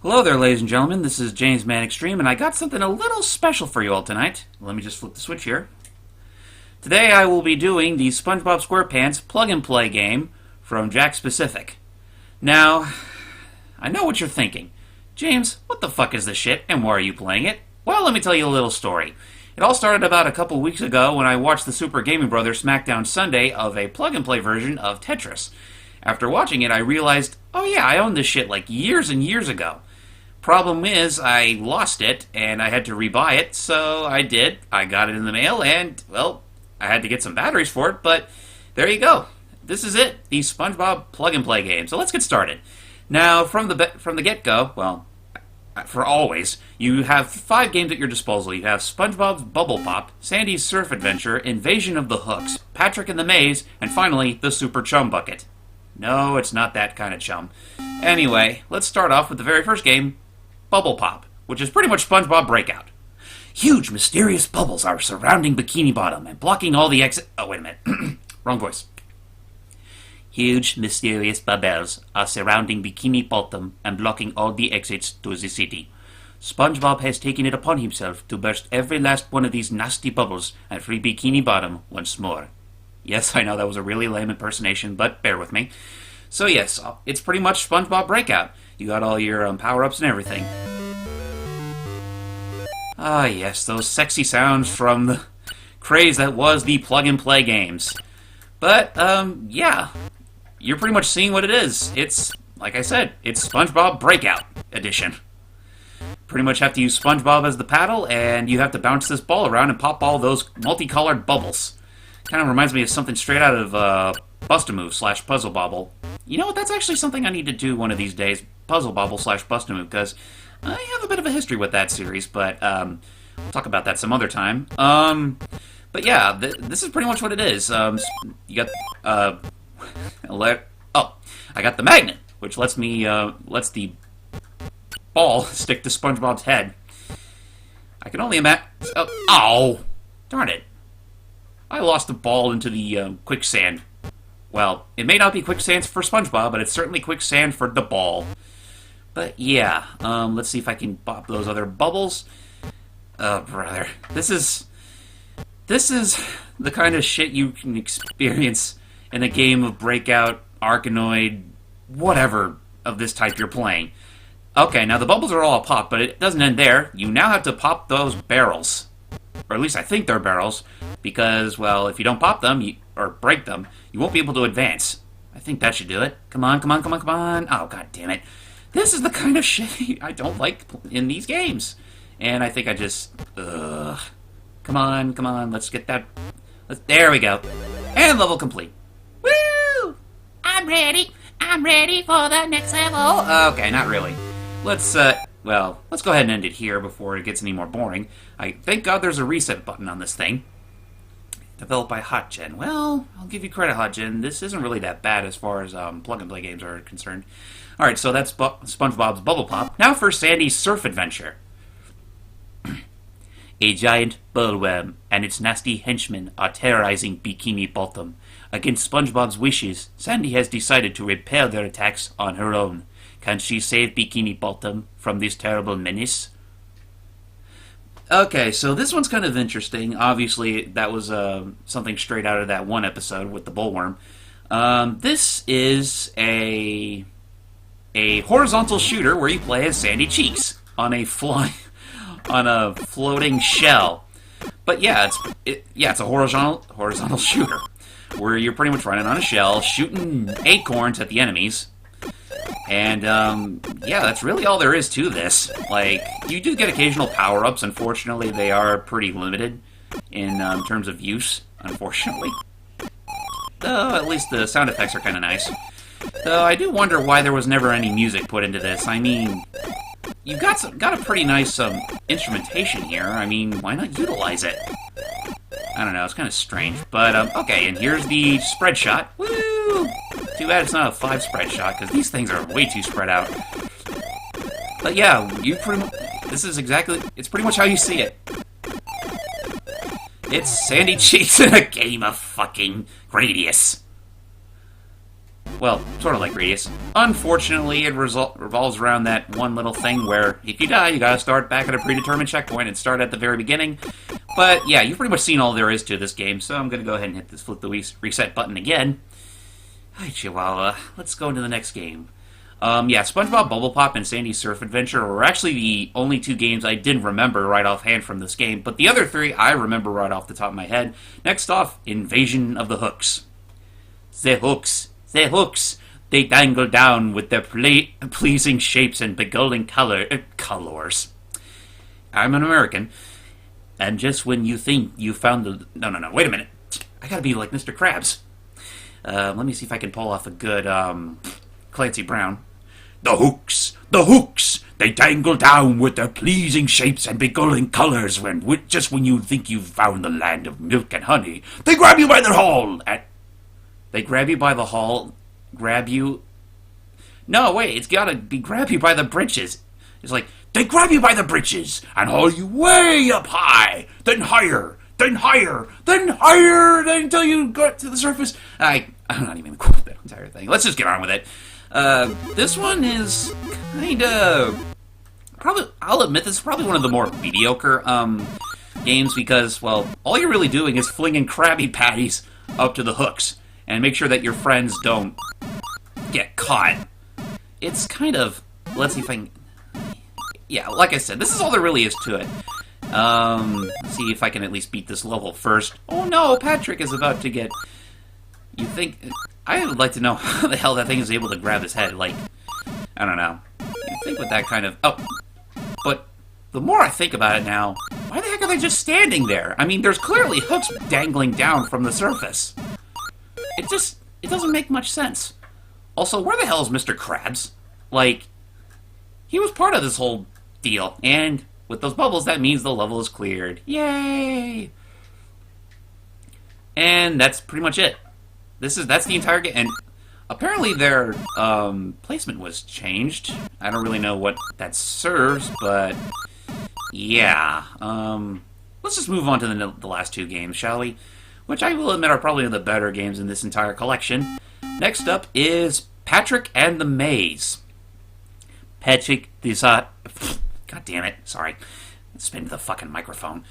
Hello there, ladies and gentlemen. This is James Man Extreme, and I got something a little special for you all tonight. Let me just flip the switch here. Today I will be doing the SpongeBob SquarePants plug-and-play game from Jack Specific. Now, I know what you're thinking. James, what the fuck is this shit, and why are you playing it? Well, let me tell you a little story. It all started about a couple weeks ago when I watched the Super Gaming Brothers SmackDown Sunday of a plug-and-play version of Tetris. After watching it, I realized, oh yeah, I owned this shit like years and years ago. Problem is, I lost it, and I had to rebuy it, so I did. I got it in the mail, and, well, I had to get some batteries for it, but there you go. This is it, the SpongeBob plug-and-play game. So let's get started. Now, from the get-go, well, for always, you have 5 games at your disposal. You have SpongeBob's Bubble Pop, Sandy's Surf Adventure, Invasion of the Hooks, Patrick and the Maze, and finally, the Super Chum Bucket. No, it's not that kind of chum. Anyway, let's start off with the very first game, Bubble Pop, which is pretty much SpongeBob Breakout. Huge, mysterious bubbles are surrounding Bikini Bottom and blocking all the exit... Oh, wait a minute. Wrong voice. Huge, mysterious bubbles are surrounding Bikini Bottom and blocking all the exits to the city. SpongeBob has taken it upon himself to burst every last one of these nasty bubbles and free Bikini Bottom once more. Yes, I know that was a really lame impersonation, but bear with me. So yes, it's pretty much SpongeBob Breakout. You got all your power-ups and everything. Ah yes, those sexy sounds from the craze that was the plug-and-play games. But, yeah, you're pretty much seeing what it is. It's, like I said, it's SpongeBob Breakout Edition. Pretty much have to use SpongeBob as the paddle, and you have to bounce this ball around and pop all those multicolored bubbles. Kind of reminds me of something straight out of Bust-A-Move / Puzzle Bobble. You know what, that's actually something I need to do one of these days, Puzzle Bobble / Bust-A-Move, because I have a bit of a history with that series, but we'll talk about that some other time. But yeah, this is pretty much what it is. You got, I got the magnet, which lets the ball stick to SpongeBob's head. I can only imagine... Oh, darn it. I lost the ball into the quicksand. Well, it may not be quicksand for SpongeBob, but it's certainly quicksand for the ball. But yeah, let's see if I can pop those other bubbles. Oh, brother. This is the kind of shit you can experience in a game of Breakout, Arkanoid, whatever of this type you're playing. Okay, now the bubbles are all popped, but it doesn't end there. You now have to pop those barrels. Or at least I think they're barrels, because, well, if you don't pop them, or break them, you won't be able to advance. I think that should do it. Come on, come on, come on, come on. Oh, god damn it. This is the kind of shit I don't like in these games. And I think I just... Come on, come on, let's get that... There we go. And level complete. Woo! I'm ready for the next level. Okay, not really. Let's go ahead and end it here before it gets any more boring. Thank God there's a reset button on this thing. Developed by HotGen. Well, I'll give you credit, HotGen. This isn't really that bad as far as plug-and-play games are concerned. Alright, so that's SpongeBob's Bubble Pop. Now for Sandy's Surf Adventure. A giant bullworm and its nasty henchmen are terrorizing Bikini Bottom. Against SpongeBob's wishes, Sandy has decided to repel their attacks on her own. Can she save Bikini Bottom from this terrible menace? Okay, so this one's kind of interesting. Obviously, that was something straight out of that one episode with the bullworm. This is a horizontal shooter where you play as Sandy Cheeks on a floating shell. But yeah, it's a horizontal shooter where you're pretty much running on a shell, shooting acorns at the enemies. And, yeah, that's really all there is to this. Like, you do get occasional power-ups. Unfortunately, they are pretty limited in terms of use, unfortunately. Though, at least the sound effects are kind of nice. Though, I do wonder why there was never any music put into this. I mean, you've got a pretty nice instrumentation here. I mean, why not utilize it? I don't know, it's kind of strange. But, okay, and here's the spread shot. Woo! Too bad it's not a 5 spread shot, because these things are way too spread out. But yeah, it's pretty much how you see it. It's Sandy Cheeks in a game of fucking Gradius. Well, sort of like Radius. Unfortunately, it revolves around that one little thing where if you die, you gotta start back at a predetermined checkpoint and start at the very beginning. But yeah, you've pretty much seen all there is to this game, so I'm gonna go ahead and flip the reset button again. Hi, Chihuahua. Let's go into the next game. Yeah, SpongeBob Bubble Pop and Sandy's Surf Adventure were actually the only 2 games I didn't remember right offhand from this game, but the other 3 I remember right off the top of my head. Next off, Invasion of the Hooks. The hooks, they dangle down with their pleasing shapes and beguiling colors. I'm an American, and just when you think you found the... No, wait a minute. I gotta be like Mr. Krabs. Let me see if I can pull off a good, Clancy Brown. The hooks, they dangle down with their pleasing shapes and beguiling colors just when you think you've found the land of milk and honey. They grab you by the haul They grab you by the haul, grab you... No, wait, it's gotta be grab you by the britches. It's like, they grab you by the britches and haul you way up high, then higher, until you get to the surface. I'm not even going to quote that entire thing. Let's just get on with it. This one is kinda... I'll admit, this is probably one of the more mediocre, games because, well, all you're really doing is flinging Krabby Patties up to the hooks. And make sure that your friends don't get caught. It's kind of... Let's see if I can... Yeah, like I said, this is all there really is to it. Let's see if I can at least beat this level first. Oh no, Patrick is about to get... You think... I would like to know how the hell that thing is able to grab his head. Like, I don't know. You think with that kind of... Oh, but the more I think about it now, why the heck are they just standing there? I mean, there's clearly hooks dangling down from the surface. It doesn't make much sense. Also, where the hell is Mr. Krabs? Like, he was part of this whole deal, and with those bubbles, that means the level is cleared. Yay! And that's pretty much it. That's the entire game, and apparently their, placement was changed. I don't really know what that serves, but, yeah. Let's just move on to the last 2 games, shall we? Which I will admit are probably the better games in this entire collection. Next up is Patrick and the Maze. Patrick the God damn it, sorry. Spin the fucking microphone.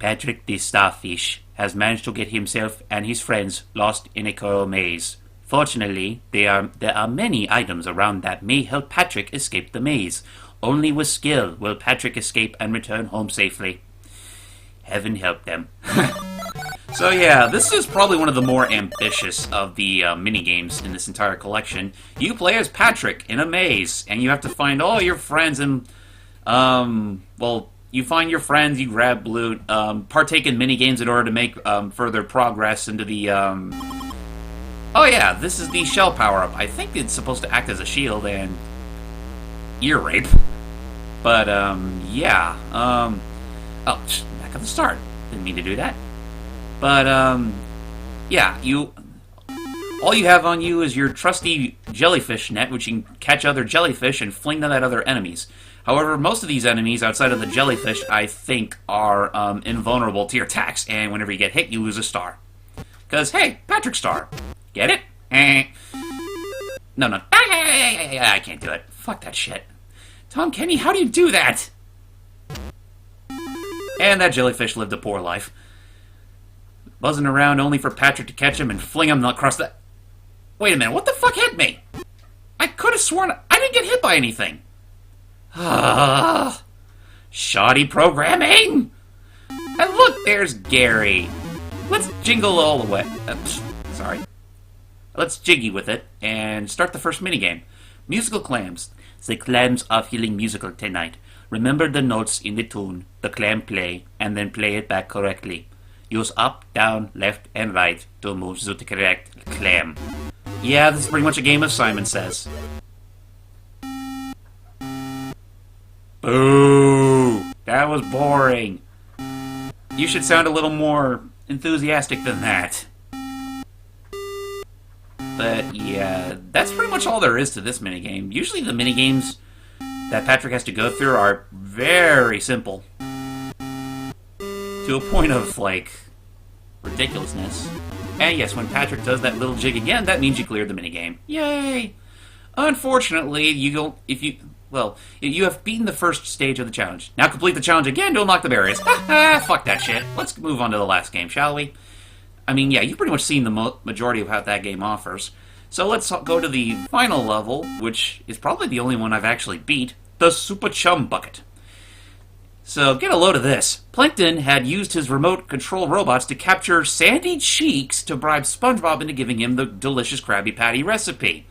Patrick the Starfish has managed to get himself and his friends lost in a coral maze. Fortunately, there are many items around that may help Patrick escape the maze. Only with skill will Patrick escape and return home safely. Heaven help them. So yeah, this is probably one of the more ambitious of the minigames in this entire collection. You play as Patrick in a maze, and you have to find all your friends and, well, you find your friends, you grab loot, partake in minigames in order to make further progress into the, Oh yeah, this is the shell power-up. I think it's supposed to act as a shield and ear rape. But, yeah, oh, back at the start. Didn't mean to do that. But, yeah, all you have on you is your trusty jellyfish net, which you can catch other jellyfish and fling them at other enemies. However, most of these enemies, outside of the jellyfish, I think, are, invulnerable to your attacks, and whenever you get hit, you lose a star. Because, hey, Patrick star. Get it? No. I can't do it. Fuck that shit. Tom Kenny, how do you do that? And that jellyfish lived a poor life. Buzzing around only for Patrick to catch him and fling him across the... Wait a minute, what the fuck hit me? I could have sworn I didn't get hit by anything. Shoddy programming! And look, there's Gary. Let's jingle all the way. Sorry. Let's jiggy with it and start the first minigame. Musical clams. The clams are feeling musical tonight. Remember the notes in the tune the clam play and then play it back correctly. Use up, down, left, and right to move to the correct clam. Yeah, this is pretty much a game of Simon Says. Boo! That was boring. You should sound a little more enthusiastic than that. But yeah, that's pretty much all there is to this minigame. Usually the minigames that Patrick has to go through are very simple. To a point of, like, ridiculousness. And yes, when Patrick does that little jig again, that means you cleared the minigame. Yay! Unfortunately, you don't. If you well, you have beaten the first stage of the challenge. Now complete the challenge again to unlock the barriers. Fuck that shit. Let's move on to the last game, shall we? I mean, yeah, you've pretty much seen the majority of what that game offers. So let's go to the final level, which is probably the only one I've actually beat, the Super Chum Bucket. So get a load of this. Plankton had used his remote control robots to capture Sandy Cheeks to bribe SpongeBob into giving him the delicious Krabby Patty recipe.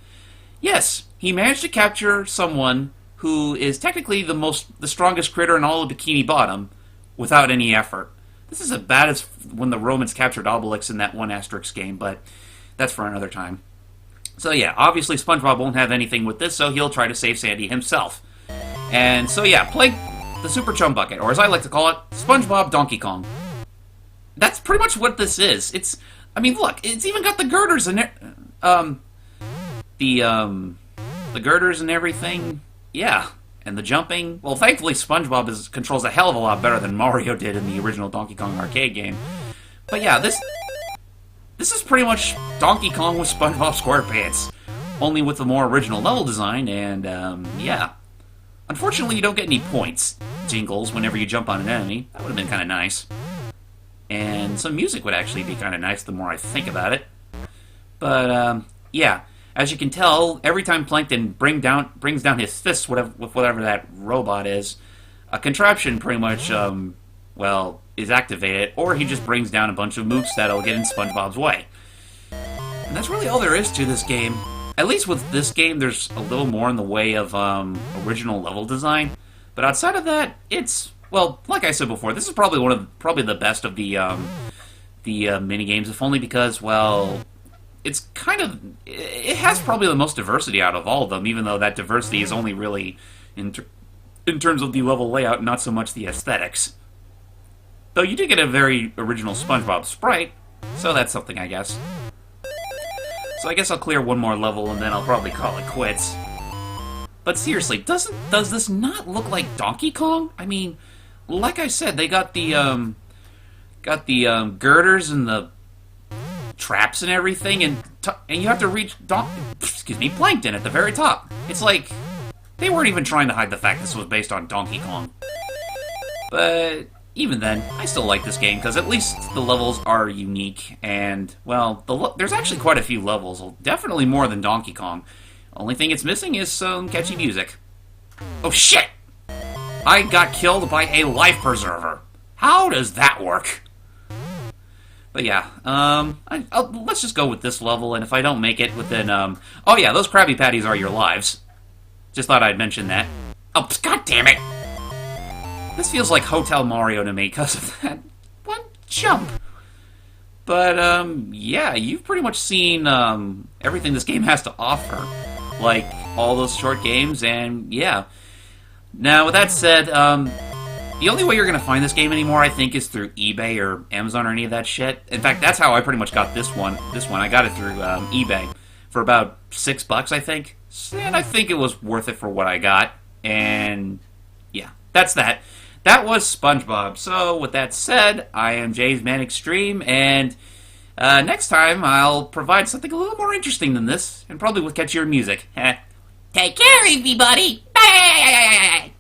Yes, he managed to capture someone who is technically the strongest critter in all of Bikini Bottom without any effort. This is as bad as when the Romans captured Obelix in that one Asterix game, but that's for another time. So yeah, obviously SpongeBob won't have anything with this, so he'll try to save Sandy himself. And so yeah, play the Super Chum Bucket, or as I like to call it, SpongeBob Donkey Kong. That's pretty much what this is. I mean, look, it's even got the girders and the girders and everything. Yeah, and the jumping. Well, thankfully SpongeBob controls a hell of a lot better than Mario did in the original Donkey Kong arcade game. But yeah, this is pretty much Donkey Kong with SpongeBob SquarePants, only with the more original level design, and yeah. Unfortunately, you don't get any points, jingles, whenever you jump on an enemy. That would have been kind of nice. And some music would actually be kind of nice the more I think about it. But, yeah, as you can tell, every time Plankton brings down his fists with whatever that robot is, a contraption pretty much, well, is activated, or he just brings down a bunch of mooks that'll get in SpongeBob's way. And that's really all there is to this game. At least with this game, there's a little more in the way of original level design. But outside of that, it's, well, like I said before, this is probably the best of the mini games, if only because, well, it has probably the most diversity out of all of them, even though that diversity is only really in terms of the level layout, not so much the aesthetics. Though you do get a very original SpongeBob sprite, so that's something, I guess. So I guess I'll clear one more level and then I'll probably call it quits. But seriously, does this not look like Donkey Kong? I mean, like I said, they got the girders and the traps and everything, and you have to reach Plankton at the very top. It's like they weren't even trying to hide the fact this was based on Donkey Kong. But even then, I still like this game, because at least the levels are unique, and, well, there's actually quite a few levels, definitely more than Donkey Kong. Only thing it's missing is some catchy music. Oh shit! I got killed by a life preserver. How does that work? But yeah, let's just go with this level, and if I don't make it within, oh yeah, those Krabby Patties are your lives. Just thought I'd mention that. Oh, god damn it! This feels like Hotel Mario to me because of that one jump. But, yeah, you've pretty much seen everything this game has to offer. Like, all those short games, and yeah. Now, with that said, the only way you're going to find this game anymore, I think, is through eBay or Amazon or any of that shit. In fact, that's how I pretty much got this one. I got it through eBay for about $6, I think. And I think it was worth it for what I got. And, yeah, that's that. That was SpongeBob. So, with that said, I am James Man Extreme, and next time I'll provide something a little more interesting than this, and probably with catchier music. Take care, everybody! Bye!